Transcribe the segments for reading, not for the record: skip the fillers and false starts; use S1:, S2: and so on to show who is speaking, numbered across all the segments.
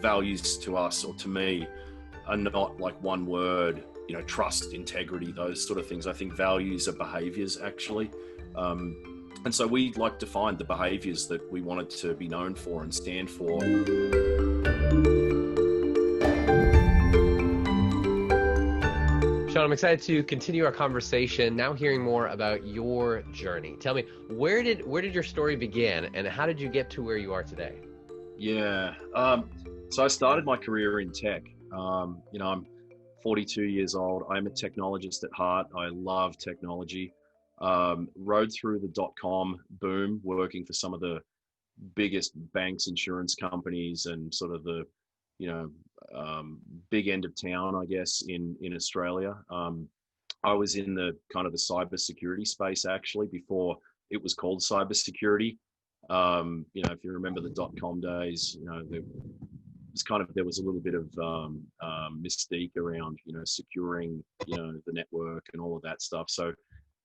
S1: values to us, or to me, are not like one word, trust, integrity, those sort of things. I think values are behaviors, actually. And so we like defined the behaviors that we wanted to be known for and stand for.
S2: Sean, I'm excited to continue our conversation, now hearing more about your journey. Tell me, where did your story begin, and how did you get to where you are today?
S1: Yeah. So I started my career in tech. I'm 42 years old. I'm a technologist at heart. I love technology. Rode through the dot-com boom, working for some of the biggest banks, insurance companies, and sort of the, big end of town, I guess, in Australia. I was in the kind of the cybersecurity space, actually, before it was called cybersecurity. If you remember the dot-com days, there was a little bit of mystique around, securing, the network and all of that stuff. So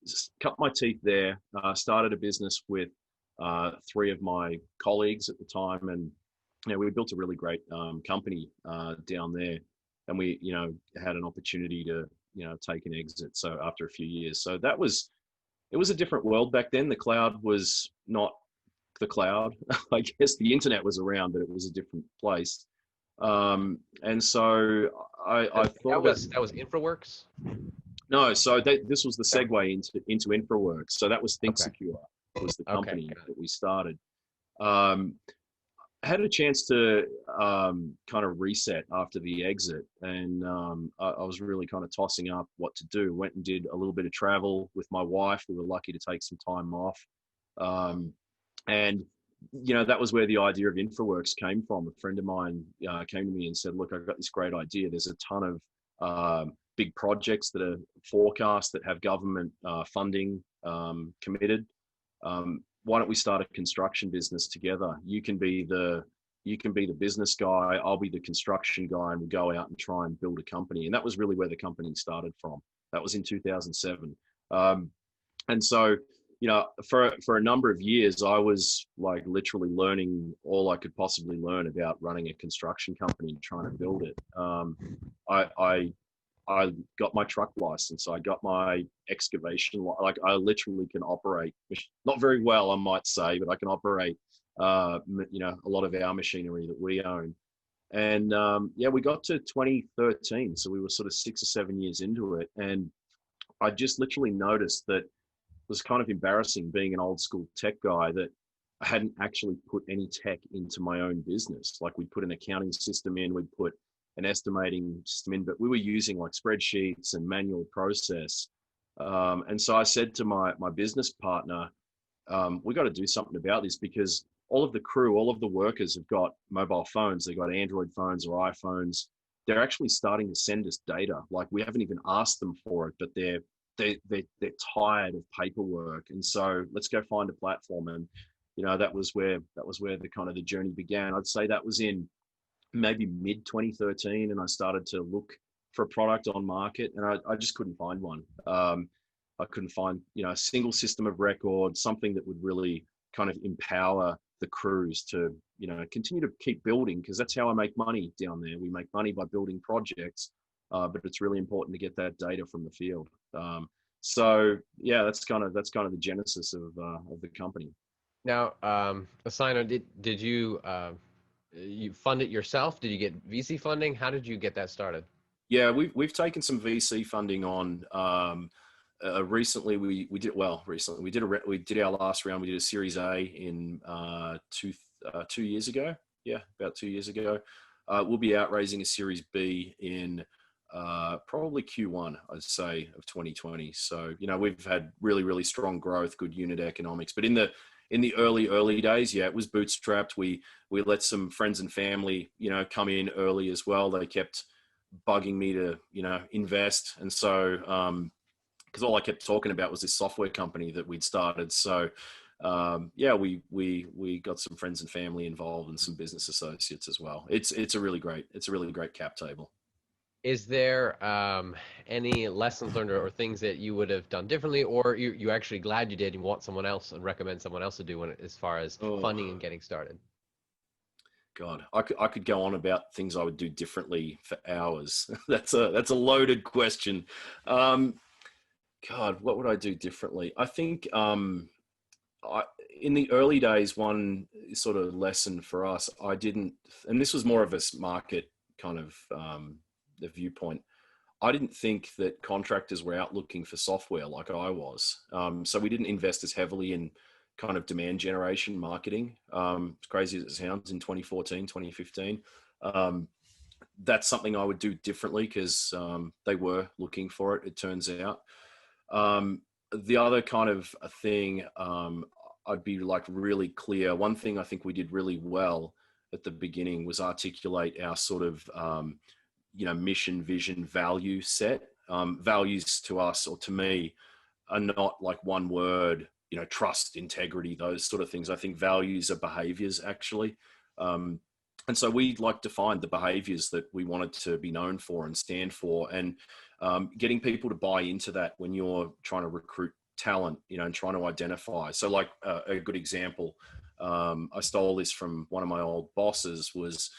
S1: just cut my teeth there, started a business with three of my colleagues at the time. And, we built a really great company down there, and we, had an opportunity to, take an exit. So after a few years, so it was a different world back then. The cloud was not the cloud. I guess the internet was around, but it was a different place. And so I thought
S2: that was InfraWorks.
S1: No, so this was the segue into InfraWorks. So that was Think
S2: Okay.
S1: Secure, was the company that we started. I had a chance to kind of reset after the exit, and I was really kind of tossing up what to do. Went and did a little bit of travel with my wife. We were lucky to take some time off. And that was where the idea of InfraWorks came from. A friend of mine came to me and said, look, I've got this great idea. There's a ton of big projects that are forecast that have government funding committed. Why don't we start a construction business together? You can be the business guy, I'll be the construction guy, and we'll go out and try and build a company. And that was really where the company started from. That was in 2007. And so, for a number of years, I was like literally learning all I could possibly learn about running a construction company and trying to build it. I got my truck license. I got my excavation. Like I literally can operate, not very well, I might say, but I can operate, a lot of our machinery that we own. And we got to 2013. So we were sort of 6 or 7 years into it. And I just literally noticed that it was kind of embarrassing being an old school tech guy that I hadn't actually put any tech into my own business. Like we'd put an accounting system in, we'd put an estimating system in, but we were using like spreadsheets and manual process. And so I said to my business partner, we got to do something about this, because all of the crew, all of the workers have got mobile phones. They've got Android phones or iPhones. They're actually starting to send us data. Like we haven't even asked them for it, but they're tired of paperwork. And so let's go find a platform. And, that was where the kind of the journey began. I'd say that was in maybe mid 2013, and I started to look for a product on market, and I just couldn't find one. I couldn't find, a single system of record, something that would really kind of empower the crews to, continue to keep building, because that's how I make money down there. We make money by building projects, but it's really important to get that data from the field. So yeah, that's kind of the genesis of the company.
S2: Now, Assignar, did you fund it yourself? Did you get VC funding? How did you get that started?
S1: Yeah, we've taken some VC funding on. Recently, we did our last round. We did a Series A in 2 years ago. Yeah, about 2 years ago. We'll be out raising a Series B in probably Q1, I'd say, of 2020. So we've had really strong growth, good unit economics. But in the early days, yeah, it was bootstrapped. We let some friends and family, come in early as well. They kept bugging me to, invest. And so, because all I kept talking about was this software company that we'd started. So, we got some friends and family involved and some business associates as well. It's a really great cap table.
S2: Is there any lessons learned or things that you would have done differently, or you actually glad you did and want someone else and recommend someone else to do as far as funding and getting started?
S1: God, I could go on about things I would do differently for hours. That's a loaded question. Um, God, what would I do differently? I think I, in the early days, one sort of lesson for us, I didn't, and this was more of a market kind of the viewpoint. I didn't think that contractors were out looking for software like I was. So we didn't invest as heavily in kind of demand generation marketing. As crazy as it sounds, in 2014, 2015. That's something I would do differently because they were looking for it, it turns out. The other kind of a thing, I'd be like really clear. One thing I think we did really well at the beginning was articulate our sort of, mission, vision, value set. Values to us or to me are not like one word, trust, integrity, those sort of things. I think values are behaviors actually. And so we like defined the behaviors that we wanted to be known for and stand for, and getting people to buy into that when you're trying to recruit talent, and trying to identify. So like a good example, I stole this from one of my old bosses, was,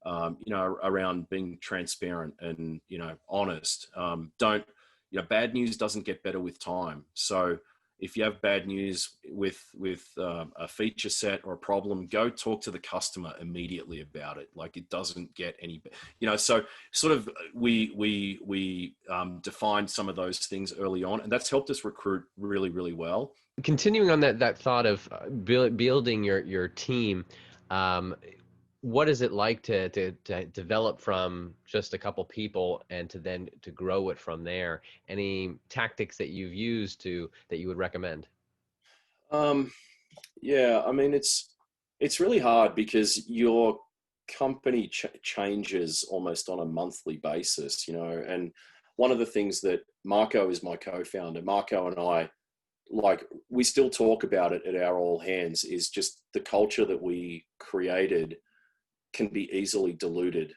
S1: around being transparent and, honest. Don't, bad news doesn't get better with time. So if you have bad news with a feature set or a problem, go talk to the customer immediately about it. Like it doesn't get any, so sort of we defined some of those things early on, and that's helped us recruit really, really well.
S2: Continuing on that thought of building your team, what is it like to develop from just a couple people and to grow it from there? Any tactics that you've used that you would recommend?
S1: Yeah, I mean, it's really hard because your company changes almost on a monthly basis, and one of the things that Marco is my co-founder, Marco and I, like, we still talk about it at our all hands, is just the culture that we created can be easily diluted,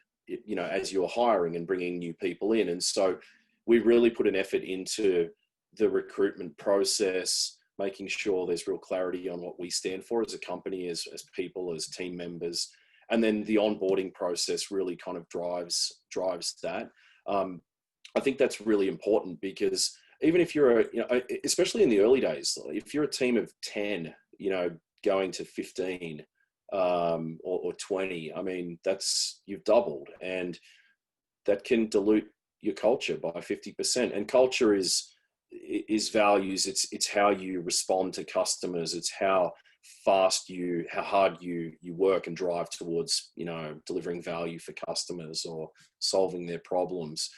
S1: as you're hiring and bringing new people in. And so we really put an effort into the recruitment process, making sure there's real clarity on what we stand for as a company, as people, as team members. And then the onboarding process really kind of drives that. I think that's really important because even if you're, especially in the early days, if you're a team of 10, going to 15, or 20, I mean, you've doubled, and that can dilute your culture by 50%. And culture is values. It's how you respond to customers. It's how hard you work and drive towards, delivering value for customers or solving their problems.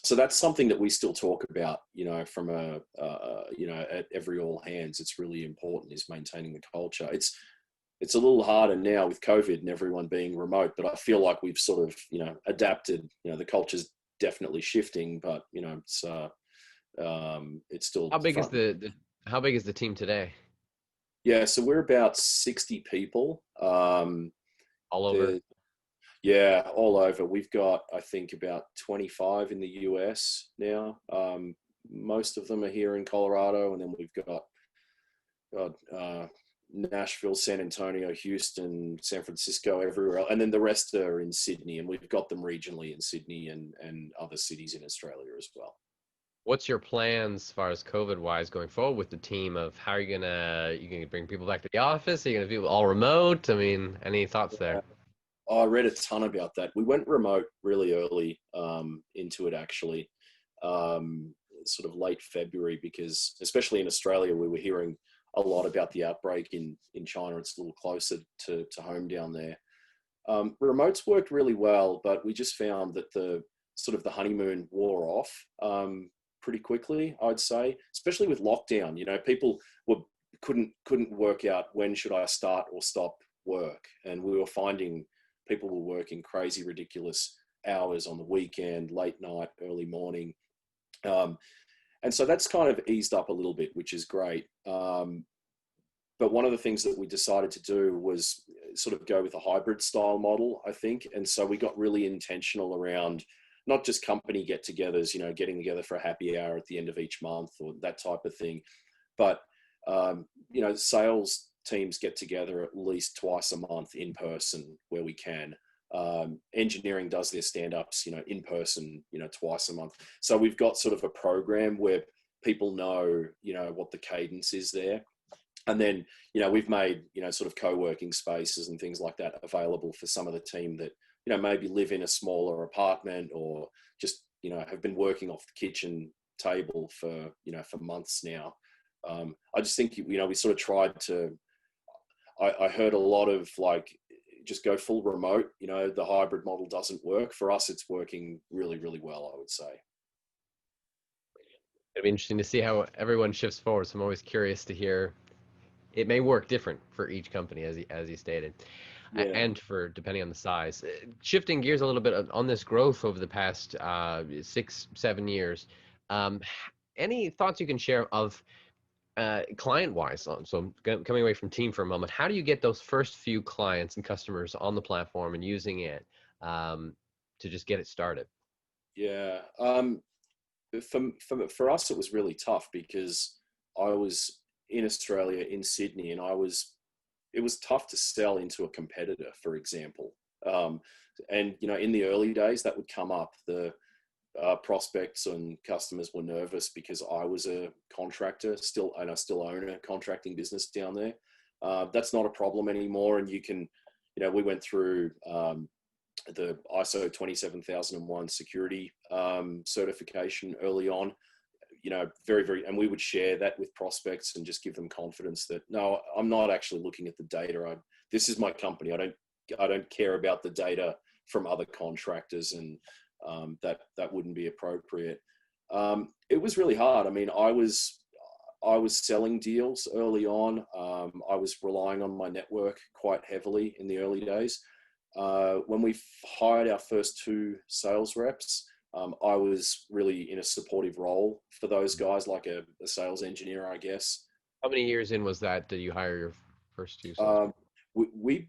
S1: So that's something that we still talk about, from at every all hands. It's really important, is maintaining the culture. It's a little harder now with COVID and everyone being remote, but I feel like we've sort of, adapted. The culture's definitely shifting, but it's still.
S2: How big is how big is the team today?
S1: Yeah, so we're about 60 people.
S2: All over?
S1: Yeah, all over. We've got, I think, about 25 in the US now. Most of them are here in Colorado, and then we've got Nashville, San Antonio, Houston, San Francisco, everywhere. And then the rest are in Sydney, and we've got them regionally in Sydney and other cities in Australia as well.
S2: What's your plans as far as COVID-wise going forward with the team? Of how are you gonna bring people back to the office? Are you gonna do all remote? I mean, any thoughts there?
S1: I read a ton about that. We went remote really early into it, actually, sort of late February, because especially in Australia, we were hearing a lot about the outbreak in China. It's a little closer to home down there. Remotes worked really well, but we just found that the honeymoon wore off pretty quickly, I'd say, especially with lockdown. People couldn't work out when should I start or stop work. And we were finding people were working crazy, ridiculous hours on the weekend, late night, early morning. And so that's kind of eased up a little bit, which is great. But one of the things that we decided to do was sort of go with a hybrid style model, I think. And so we got really intentional around not just company get-togethers, getting together for a happy hour at the end of each month or that type of thing, but, sales teams get together at least twice a month in person where we can. Engineering does their stand-ups, in person, twice a month. So we've got sort of a program where people know, what the cadence is there. And then, we've made, sort of co-working spaces and things like that available for some of the team that, maybe live in a smaller apartment or just, have been working off the kitchen table for, for months now. I just think, we sort of tried to, I heard a lot of like, just go full remote, the hybrid model doesn't work. For us, it's working really, really well, I would say.
S2: It'll be interesting to see how everyone shifts forward. So I'm always curious to hear. It may work different for each company, as you stated,
S1: Yeah.
S2: and for depending on the size. Shifting gears a little bit on this growth over the past 6-7 years, any thoughts you can share of client-wise? So coming away from team for a moment, how do you get those first few clients and customers on the platform and using it to just get it started?
S1: Yeah. For us, it was really tough because I was in Australia, in Sydney, and it was tough to sell into a competitor, for example. And, in the early days that would come up, the prospects and customers were nervous because I was a contractor and I still own a contracting business down there. That's not a problem anymore. And you can, we went through the ISO 27001 security certification early on, very, very, and we would share that with prospects and just give them confidence that, no, I'm not actually looking at the data. This is my company. I don't care about the data from other contractors, and that wouldn't be appropriate. It was really hard. I mean, I was selling deals early on. I was relying on my network quite heavily in the early days. When we hired our first 2 sales reps, I was really in a supportive role for those guys, like a sales engineer, I guess.
S2: How many years in was that you hire your first 2 sales?
S1: We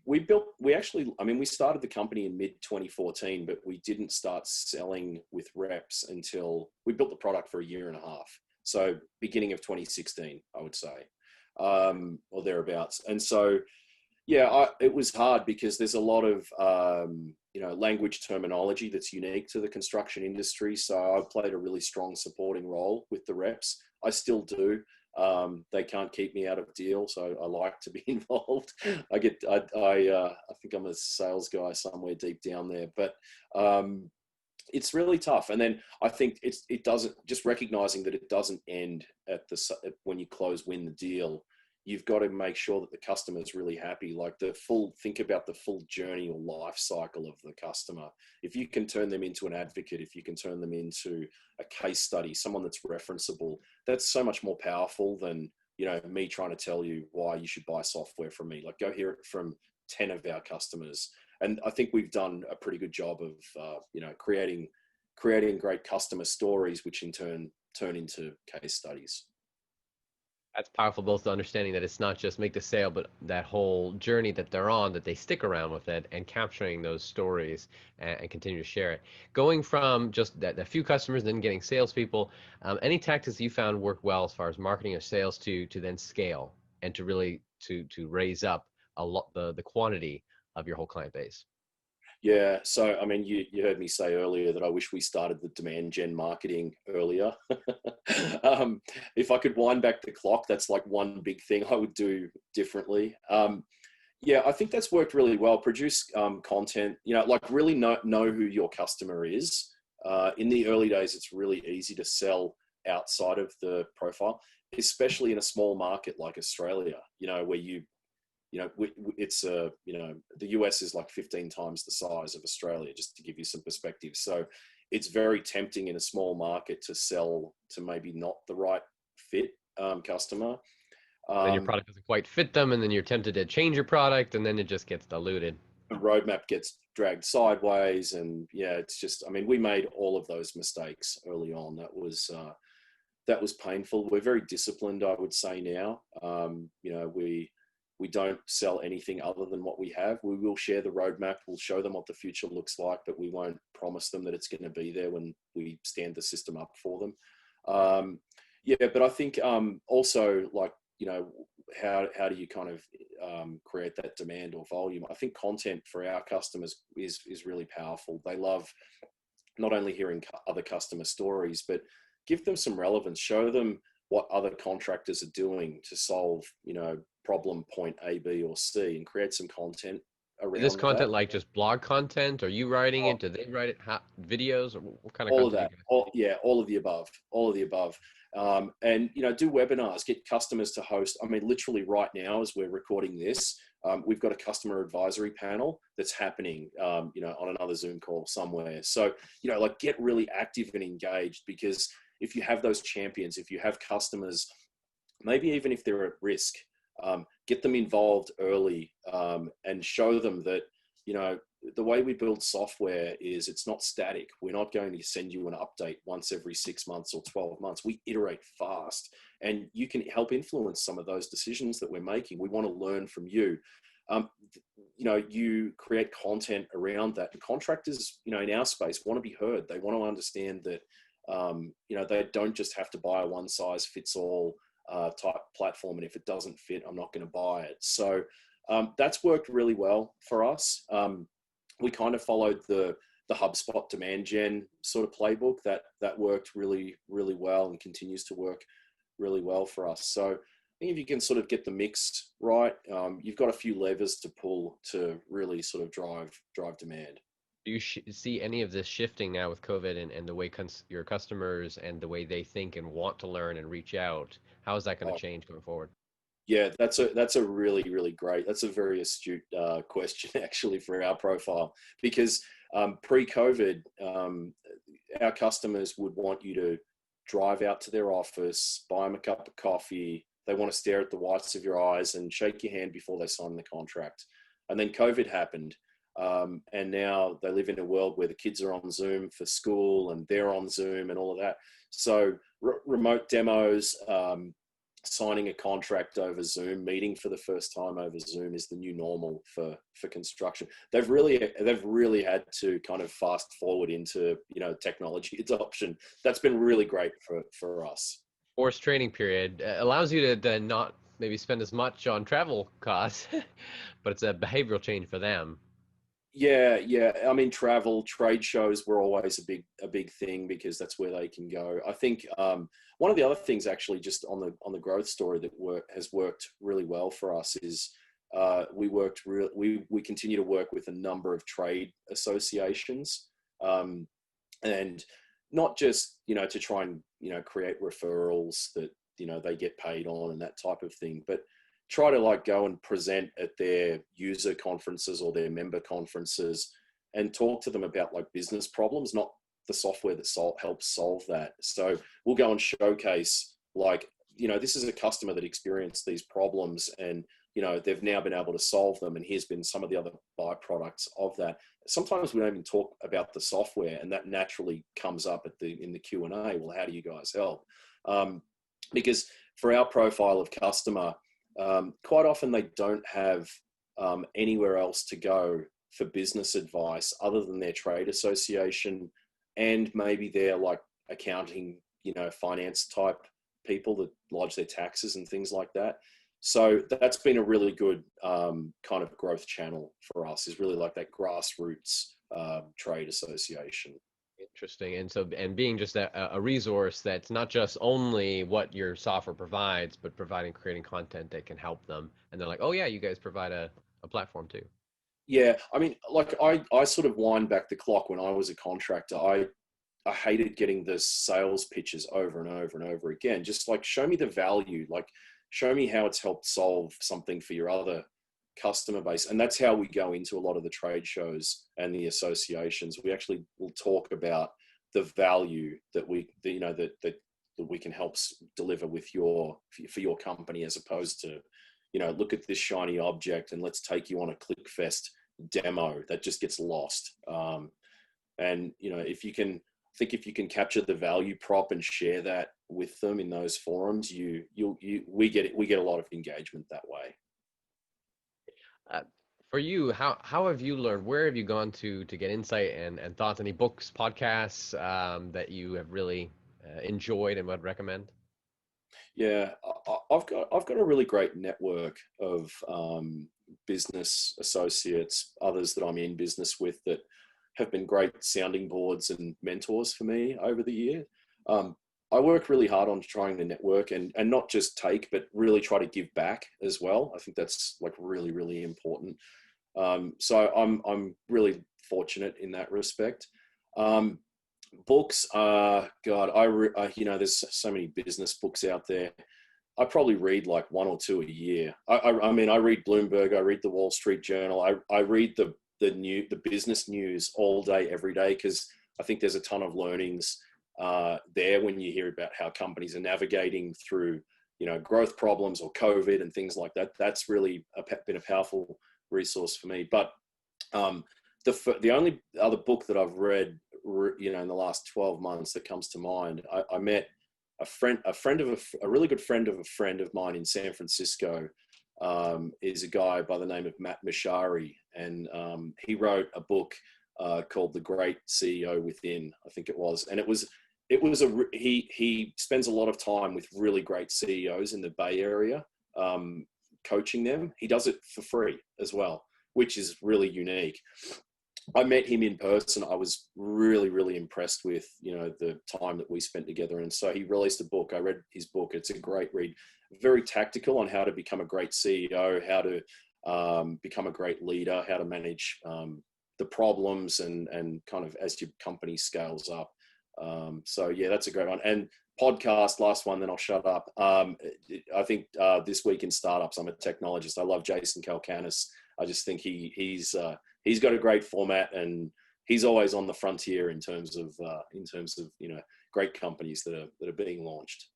S1: started the company in mid 2014, but we didn't start selling with reps until we built the product for a year and a half. So beginning of 2016, I would say, or thereabouts. And so, yeah, it was hard because there's a lot of, language terminology that's unique to the construction industry. So I've played a really strong supporting role with the reps. I still do. They can't keep me out of deals, so I like to be involved. I think I'm a sales guy somewhere deep down there, but it's really tough. And then I think it doesn't, just recognizing that it doesn't end when you win the deal. You've got to make sure that the customer is really happy. Like think about the full journey or life cycle of the customer. If you can turn them into an advocate, if you can turn them into a case study, someone that's referenceable, that's so much more powerful than, me trying to tell you why you should buy software from me. Like, go hear it from 10 of our customers. And I think we've done a pretty good job of, creating great customer stories, which in turn turn into case studies.
S2: That's powerful, both the understanding that it's not just make the sale, but that whole journey that they're on, that they stick around with it, and capturing those stories and continue to share it. Going from just that few customers, then getting salespeople, any tactics you found work well as far as marketing or sales to then scale and to really to raise up a lot the quantity of your whole client base?
S1: Yeah. So, I mean, you heard me say earlier that I wish we started the demand gen marketing earlier. If I could wind back the clock, that's like one big thing I would do differently. Yeah, I think that's worked really well. Produce content, like really know who your customer is. In the early days, it's really easy to sell outside of the profile, especially in a small market like Australia, where it's the US is like 15 times the size of Australia, just to give you some perspective. So it's very tempting in a small market to sell to maybe not the right fit customer.
S2: Then your product doesn't quite fit them, and then you're tempted to change your product, and then it just gets diluted.
S1: The roadmap gets dragged sideways, and it's just, I mean, we made all of those mistakes early on. That was painful. We're very disciplined, I would say now. We don't sell anything other than what we have. We will share the roadmap. We'll show them what the future looks like, but we won't promise them that it's going to be there when we stand the system up for them. But I think also, like, how do you kind of create that demand or volume? I think content for our customers is really powerful. They love not only hearing other customer stories, but give them some relevance, show them what other contractors are doing to solve, problem point A, B, or C, and create some content
S2: Is this
S1: around
S2: content
S1: that.
S2: like just blog content? Are you writing it? Do they write it? Videos? Or what kind of
S1: All of
S2: content do you
S1: that,
S2: guys
S1: all,
S2: make?
S1: yeah, all of the above, all of the above. And do webinars, get customers to host. I mean, literally right now as we're recording this, we've got a customer advisory panel that's happening, on another Zoom call somewhere. So, like, get really active and engaged, because if you have those champions, if you have customers, maybe even if they're at risk, get them involved early, and show them that, the way we build software is it's not static. We're not going to send you an update once every 6 months or 12 months. We iterate fast, and you can help influence some of those decisions that we're making. We want to learn from you. You create content around that. And contractors, in our space, want to be heard. They want to understand that, they don't just have to buy a one size fits all type platform. And if it doesn't fit, I'm not going to buy it. So that's worked really well for us. We kind of followed the HubSpot demand gen sort of playbook that worked really, really well and continues to work really well for us. So I think if you can sort of get the mix right, you've got a few levers to pull to really sort of drive demand.
S2: Do you see any of this shifting now with COVID and the way your customers and the way they think and want to learn and reach out? How is that going to change going forward?
S1: Yeah, that's a really, really great. That's a very astute question actually for our profile, because pre-COVID, our customers would want you to drive out to their office, buy them a cup of coffee. They want to stare at the whites of your eyes and shake your hand before they sign the contract. And then COVID happened. And now they live in a world where the kids are on Zoom for school and they're on Zoom and all of that. So remote demos, signing a contract over Zoom, meeting for the first time over Zoom is the new normal for construction. They've really had to kind of fast forward into, technology adoption. That's been really great for us.
S2: Forced training period allows you to not maybe spend as much on travel costs, but it's a behavioral change for them.
S1: Yeah. I mean, travel, trade shows were always a big thing because that's where they can go. I think one of the other things actually, just on the growth story that has worked really well for us is we continue to work with a number of trade associations, and not just to try and create referrals that they get paid on and that type of thing, but try to go and present at their user conferences or their member conferences and talk to them about business problems, not the software that helps solve that. So we'll go and showcase this is a customer that experienced these problems and, they've now been able to solve them. And here's been some of the other byproducts of that. Sometimes we don't even talk about the software, and that naturally comes up in the Q&A. Well, how do you guys help? Because for our profile of customer, quite often they don't have anywhere else to go for business advice other than their trade association and maybe their accounting, finance type people that lodge their taxes and things like that. So that's been a really good kind of growth channel for us, is really that grassroots trade association.
S2: Interesting. And being just a resource that's not just only what your software provides, but creating content that can help them. And they're like, oh yeah, you guys provide a platform too.
S1: Yeah. I mean, I sort of wind back the clock when I was a contractor. I hated getting the sales pitches over and over and over again. Just show me the value, show me how it's helped solve something for your other customer base. And that's how we go into a lot of the trade shows and the associations. We actually will talk about the value that we can help deliver for your company, as opposed to, look at this shiny object and let's take you on a ClickFest demo. That just gets lost. And if you can capture the value prop and share that with them in those forums, we get a lot of engagement that way.
S2: For you, how have you learned? Where have you gone to get insight and thoughts? Any books, podcasts that you have really enjoyed and would recommend?
S1: Yeah, I've got a really great network of business associates, others that I'm in business with that have been great sounding boards and mentors for me over the year. I work really hard on trying to network and not just take, but really try to give back as well. I think that's like really, really important. So I'm really fortunate in that respect. Books, there's so many business books out there. I probably read like one or two a year. I mean, I read Bloomberg, I read the Wall Street Journal, I read the business news all day, every day, because I think there's a ton of learnings there when you hear about how companies are navigating through, growth problems or COVID and things like that. That's really been a powerful resource for me. But the only other book that I've read, in the last 12 months that comes to mind, I met a really good friend of a friend of mine in San Francisco, is a guy by the name of Matt Mashari, and he wrote a book called The Great CEO Within, I think it was, and he spends a lot of time with really great CEOs in the Bay Area, coaching them. He does it for free as well, which is really unique. I met him in person. I was really, really impressed with, the time that we spent together. And so he released a book. I read his book. It's a great read, very tactical on how to become a great CEO, how to become a great leader, how to manage the problems and kind of as your company scales up. So yeah, that's a great one. And podcast, last one, then I'll shut up. I think This Week in Startups, I'm a technologist. I love Jason Calacanis. I just think he's got a great format, and he's always on the frontier in terms of great companies that are being launched.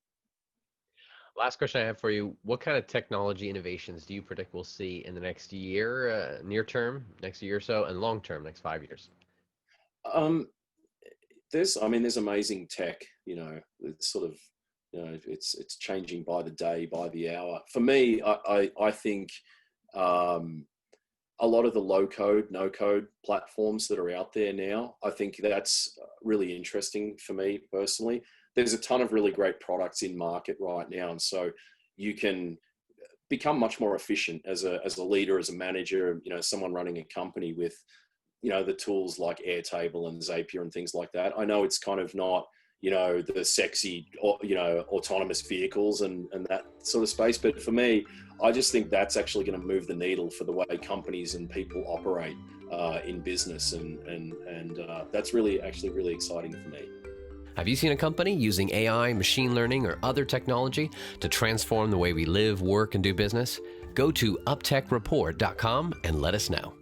S2: Last question I have for you: what kind of technology innovations do you predict we'll see in the next year, near term, next year or so, and long term, next 5 years?
S1: There's amazing tech. It's sort of, it's changing by the day, by the hour. For me, I think a lot of the low code, no code platforms that are out there now, I think that's really interesting for me personally. There's a ton of really great products in market right now. And so you can become much more efficient as a leader, as a manager, someone running a company with, the tools like Airtable and Zapier and things like that. I know it's kind of not, the sexy, autonomous vehicles and that sort of space. But for me, I just think that's actually going to move the needle for the way companies and people operate in business. And that's really exciting for me.
S3: Have you seen a company using AI, machine learning, or other technology to transform the way we live, work, and do business? Go to uptechreport.com and let us know.